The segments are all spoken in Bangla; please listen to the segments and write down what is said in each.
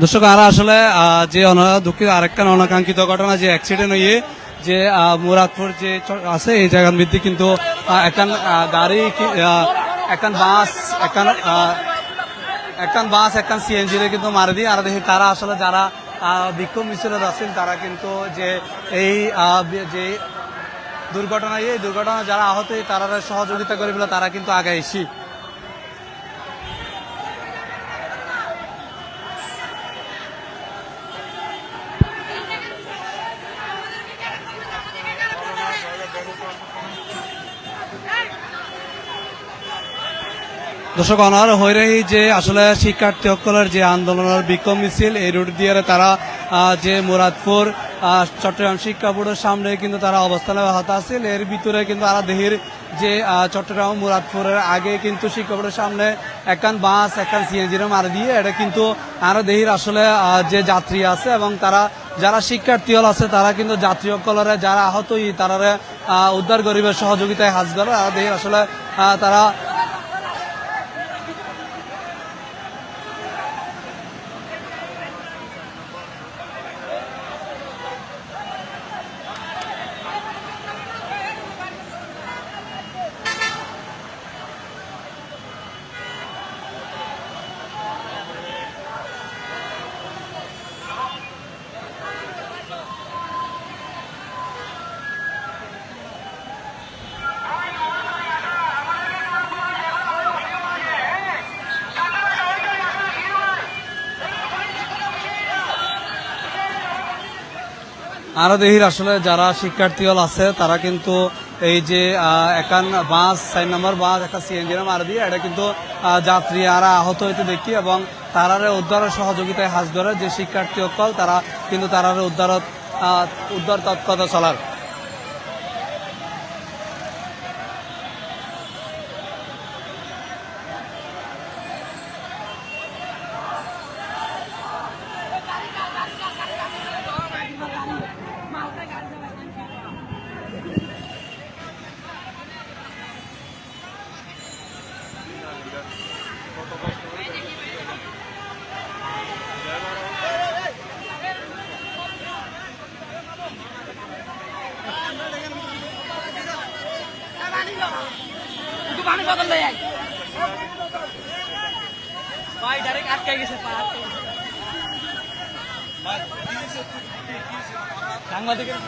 দর্শক আর আসলে যে দুঃখিত আরেকটা অনাকাঙ্ক্ষিত ঘটনা যে অ্যাক্সিডেন্ট হয়ে যে মুরাদপুর যে আছে এই জায়গার মধ্যে কিন্তু একখান গাড়ি একখান বাস একখান বাস একখান সিএনজি রে কিন্তু মারি দিয়ে আর দেখি তারা আসলে যারা বিক্ষোভ মিছিলত আছেন তারা কিন্তু যে এই যে দুর্ঘটনায় এই দুর্ঘটনা যারা আহত তারা সহযোগিতা করে বলে তারা কিন্তু আগে এসি দর্শক অনার হয়ে রহি যে আসলে শিক্ষার্থী সকলের যে আন্দোলনের বিক্ষোভ মিছিল এই রুট দিয়ে তারা যে মুরাদপুর চট্টগ্রাম শিক্ষা বোর্ডের সামনে কিন্তু তারা অবস্থানে হতা আছিল এর ভিতরে কিন্তু আরা দেহির যে চট্টগ্রাম মুরাদপুরের আগে কিন্তু শিক্ষা বোর্ডের সামনে একখান বাস একখান সিএনজির মারি দিয়ে এটা কিন্তু আরো দেহির আসলে যে যাত্রী আছে এবং তারা যারা শিক্ষার্থী হল আছে তারা কিন্তু যাত্রী সকলের যারা আহত তারা উদ্ধার গরিবের সহযোগিতায় হাজ করে আর দেহির আসলে তারা আরো দেহির আসলে যারা শিক্ষার্থী হল আছে তারা কিন্তু এই যে একান বাস 4 নম্বর বাস একটা সিএনজির মার দিয়ে এটা কিন্তু যাত্রী আরা আহত হইতে দেখি এবং তারারে উদ্ধারের সহযোগিতায় হাজ ধরে যে শিক্ষার্থী সকল তারা কিন্তু তারারে উদ্ধার তৎপরতা চলার পানি বদল লই আই ভাই ডাইরেক্ট আটকে গেছে পা সাংবাদিকের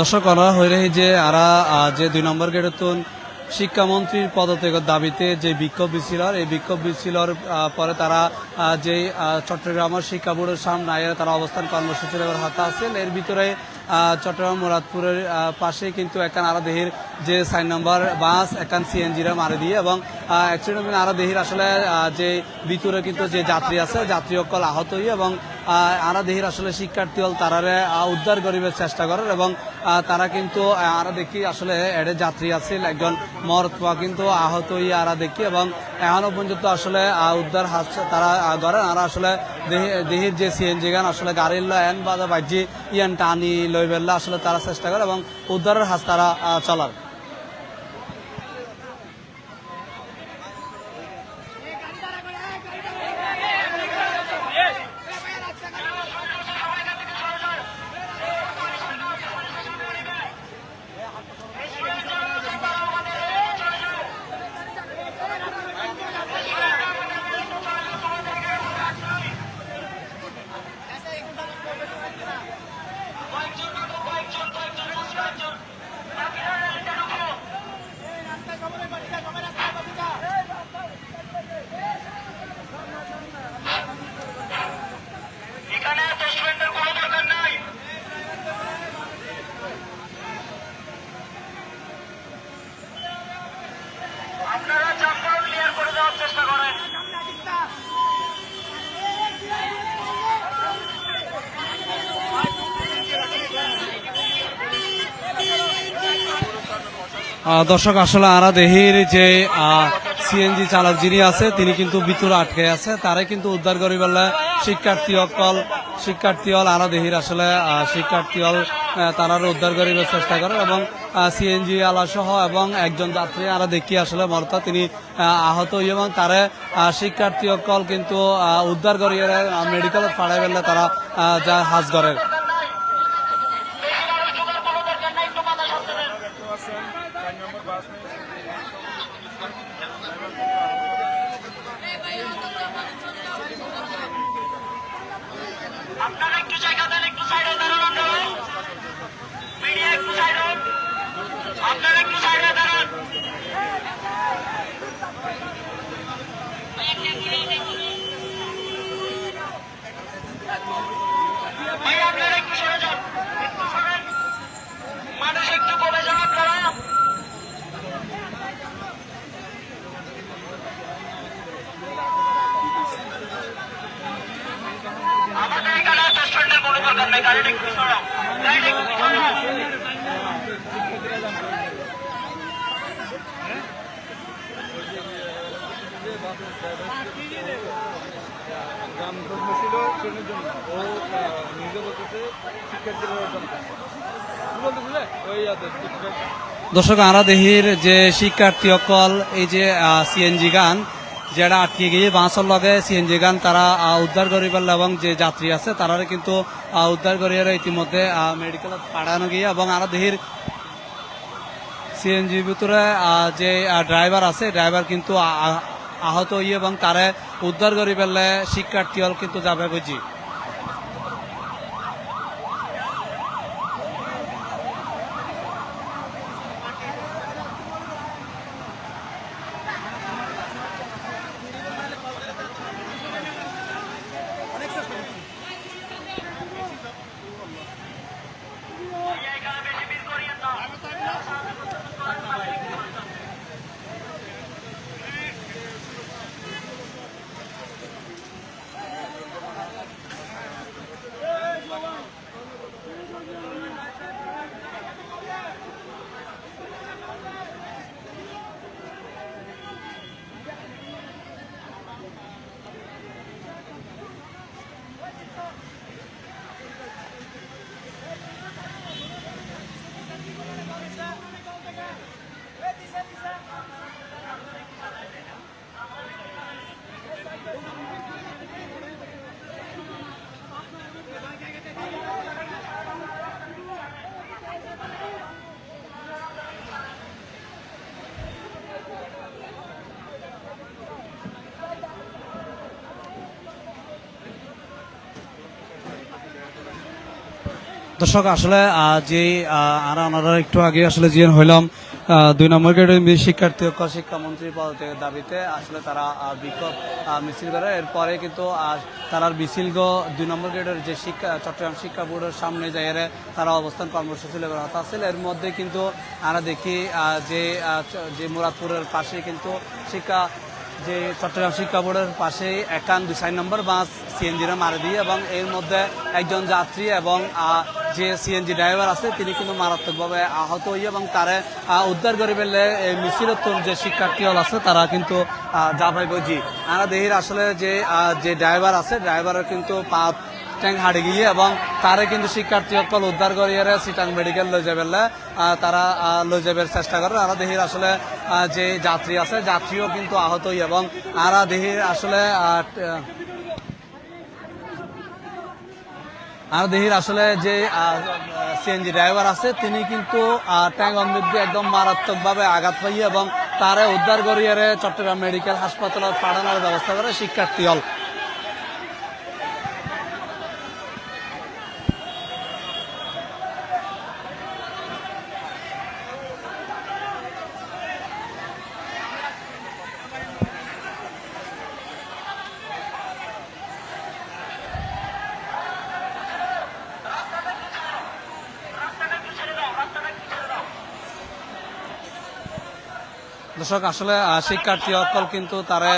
দর্শক অনারা হয়ে রহি যে আরা যে 2 নম্বর গেটের তুন শিক্ষামন্ত্রীর পদত্যাগের দাবিতে যে বিক্ষোভ মিছিল এই বিক্ষোভ মিছিলের পরে তারা যে চট্টগ্রামের শিক্ষা বোর্ডের সামনে তারা অবস্থান কর্মসূচির হাতে আছেন এর ভিতরে চট্টগ্রাম মুরাদপুরের পাশে কিন্তু একান আরা দেহির যে 4 নম্বর বাস একান সিএনজিরা মারি দিয়ে এবং অ্যাক্সিডেন্ট আরা দেহির আসলে যে ভিতরে কিন্তু যে যাত্রী আছে যাত্রী সকল আহত হই এবং আরা দেহির আসলে শিক্ষার্থী হল তারারে উদ্ধার করিবার চেষ্টা করেন এবং তারা কিন্তু আরা দেখি আসলে এডে যাত্রী আছে একজন মরদ কিন্তু আহত হই আরা দেখি এবং এখনো পর্যন্ত আসলে উদ্ধার তারা করেন আর আসলে দেহির যে সিএনজি গান আসলে গাড়ির এন বাজা বাজি ইয়ান টানি লই বেল্লা আসলে তারা চেষ্টা করে এবং উদ্ধারের হাত তারা চলার দর্শক আসলে আরা দেহির যে সিএনজি চালক যিনি আছে তিনি কিন্তু ভিতরে আটকে আছে, তারে কিন্তু উদ্ধার করি বলে শিক্ষার্থী হল আরা দেহির আসলে শিক্ষার্থী হল তারা উদ্ধার করিবার চেষ্টা করে এবং সিএনজি আলা সহ এবং একজন যাত্রী আরা দেখি আসলে মরতা তিনি আহত হই এবং তারে শিক্ষার্থী সকল কিন্তু উদ্ধার করিয়ে মেডিকেলত পাঠাই ফেললে তারা যা হাজ করে। আপনারা একটু জায়গা দেন, একটু সাইডে দাঁড়ান, আপনারা মিডিয়া একটু সাইডে, আপনারা একটু সাইডে দাঁড়ান। ভাই আপনারা একটু সরে যান, একটু সরেন, মানুষ একটু কমে যান আপনারা। আমাদের এখানে স্ট্যান্ডের কোনো দরকার নেই, গাড়িটা একটু সরাও, গাড়িটা একটু সরাও। দর্শক আরা দেহির যে শিক্ষার্থী সকল এই যে সিএনজি গান যেটা আটকে গিয়ে বাঁচর লগে সিএনজি গান তারা উদ্ধার করি পারল এবং যে যাত্রী আছে তারা কিন্তু উদ্ধার করিয়ে ইতিমধ্যে মেডিকেলত পাঠানো গিয়ে এবং আরা দেহির সিএনজির ভিতরে যে ড্রাইভার আছে ড্রাইভার কিন্তু আহত হইয়ে এবং তারে উদ্ধার করি পেলে শিক্ষার্থী হল কিন্তু যাবে বুঝি। দর্শক আসলে যে আমরা একটু আগে আসলে জিয়ান হইলাম 2 নম্বর গেটের শিক্ষার্থী শিক্ষামন্ত্রী পদত্যাগের দাবিতে আসলে তারা বিক্ষোভ মিছিল করে। এরপরে কিন্তু তারা মিছিল 2 নম্বর গেটের যে চট্টগ্রাম শিক্ষা বোর্ডের সামনে যাই তারা অবস্থান কর্মসূচি লেগে হাত আসছিল। এর মধ্যে কিন্তু আমরা দেখি যে মুরাদপুরের পাশে কিন্তু যে চট্টগ্রাম শিক্ষা বোর্ডের পাশে 1 নম্বর বাস সিএনজিরা মারে দিয়ে এবং এর মধ্যে একজন যাত্রী এবং যে সিএনজি ড্রাইভার আছে তিনি কিন্তু মারাত্মকভাবে আহত হই এবং তারে উদ্ধার করে ফেললে মিছিলত্তর যে শিক্ষার্থী হল আছে তারা কিন্তু যাবাই বুঝি। আমরা দেহির আসলে যে ড্রাইভার আছে ড্রাইভারের কিন্তু পা ট্যাং হারিয়ে গিয়ে এবং তারে কিন্তু শিক্ষার্থী সকল উদ্ধার করিয়ে সিটাং মেডিকেল লই যাবেলে তারা লই যাবার চেষ্টা করে। আমরা দেহির আসলে যে যাত্রী আছে যাত্রীও কিন্তু আহত হই এবং আমরা দেহির আসলে যে সিএনজি ড্রাইভার আছে তিনি কিন্তু ট্যাং অমৃদ্ধি একদম মারাত্মকভাবে আঘাত পাই এবং তারে উদ্ধার করিয়ে চট্টগ্রাম মেডিকেল হাসপাতালে পাঠানোর ব্যবস্থা করে শিক্ষার্থী হল। দর্শক আসলে শিক্ষার্থী সকল কিন্তু তারা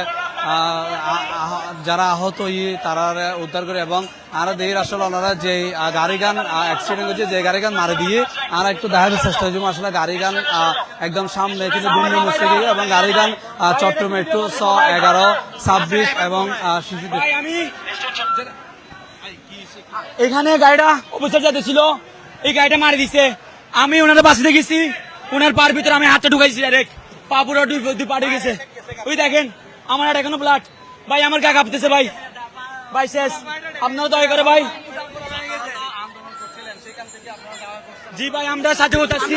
যারা আহত তারা উদ্ধার করে এবং আরো দেহের আসলে ওনারা যে গাড়ি গান অ্যাক্সিডেন্ট হয়েছে যে গাড়ি গান মারে দিয়ে আর একটু দেখার চেষ্টা হয়েছে আসলে গাড়ি গান একদম সামনে কিন্তু দুমনি মুছে গিয়ে এবং গাড়ি গান চট্টগ্রাম মেট্রো 11, 26 এবং শিশুদের এখানে গাড়িটা অবস্থার যাতে ছিল এই গাড়িটা মারি দিছে আমি ওনার বাসিতে গেছি ওনার পার ভিতরে আমি হাতটা ঢুকাইছি ডাইরেক্ট পা পুরো দুই পাড়ে গেছে ওই দেখেন আমার হাত এখনো ব্লাড ভাই আমার গা কাঁপতেছে ভাই ভাই শেষ আপনারা দয়া করে ভাই জি ভাই আমরা সাথে করতেছি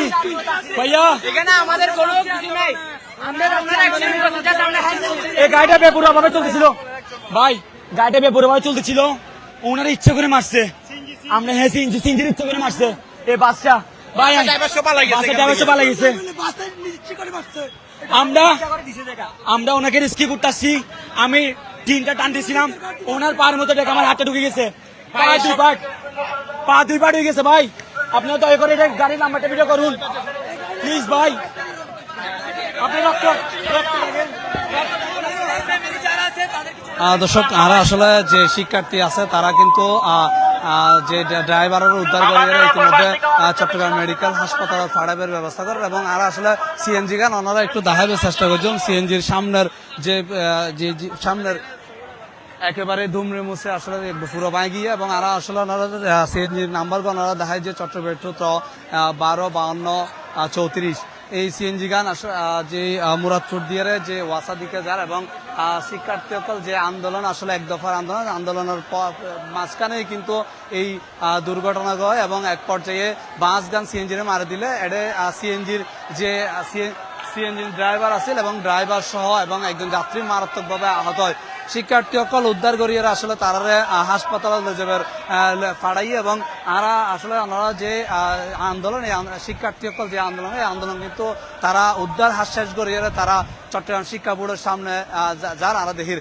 ভাইয়া এখানে আমাদের কোনো কিছু নাই আমরা এই গাড়িটা বেপুরা ভাবে চলতেছিল ভাই গাড়িটা বেপুরা ভাবে চলতেছিল ওনারা ইচ্ছা করে মারছে আমরা হ্যাঁ সিঞ্জির ইচ্ছা করে মারছে এই বাসটা ভাই বাসের ড্রাইভার সব পালা গেছে আমরা ওনাকে রেস্কিউ করতেছি আমি তিনটা টান দিয়েছিলাম ওনার পার মতো দেখে আমার হাতটা ঢুকে গেছে পা দুই পাট হয়ে গেছে ভাই আপনারা দয়া করে এটা গাড়ির নাম্বারটা ভিডিও করুন প্লিজ ভাই আপনি রক্ত দর্শক আর আসলে যে শিক্ষার্থী আছে তারা কিন্তু যে ড্রাইভারের উদ্ধার করে ইতিমধ্যে চট্টগ্রাম মেডিকেল হাসপাতাল ফাড়াবের ব্যবস্থা করেন এবং আর আসলে সিএনজি গান ওনারা একটু দেখাবার চেষ্টা করছেন সিএনজির সামনের যে সামনের একেবারে দুমড়ে মুছে আসলে পুরো বাঁ গিয়ে এবং আর আসলে ওনারা সিএনজির নাম্বার ওনারা দেখায় যে চট্টগ্রাম মেট্রো 12, 52, 34 এই সিএনজি গান যে মুরাদপুর দিয়ে যে ওয়াসা দিকে যান এবং শিক্ষার্থী সকল যে আন্দোলন আসলে এক দফার আন্দোলনের মাঝখানেই কিন্তু এই দুর্ঘটনা হয় এবং এক পর্যায়ে বাস গান সিএনজির মারে দিলে এডে সিএনজির যে সিএনজি ড্রাইভার আছিল এবং ড্রাইভার সহ এবং একজন যাত্রী মারাত্মকভাবে আহত হয় শিক্ষার্থী সকল উদ্ধার করিয়ে আসলে তারা হাসপাতালে যাবার ফাড়াই এবং আরা আসলে ওনারা যে আন্দোলন এই শিক্ষার্থী সকল যে আন্দোলন এই আন্দোলন কিন্তু তারা উদ্ধার হাস শেষ করিয়ে তারা চট্টগ্রাম শিক্ষা বোর্ডের সামনে যার আরা দেখির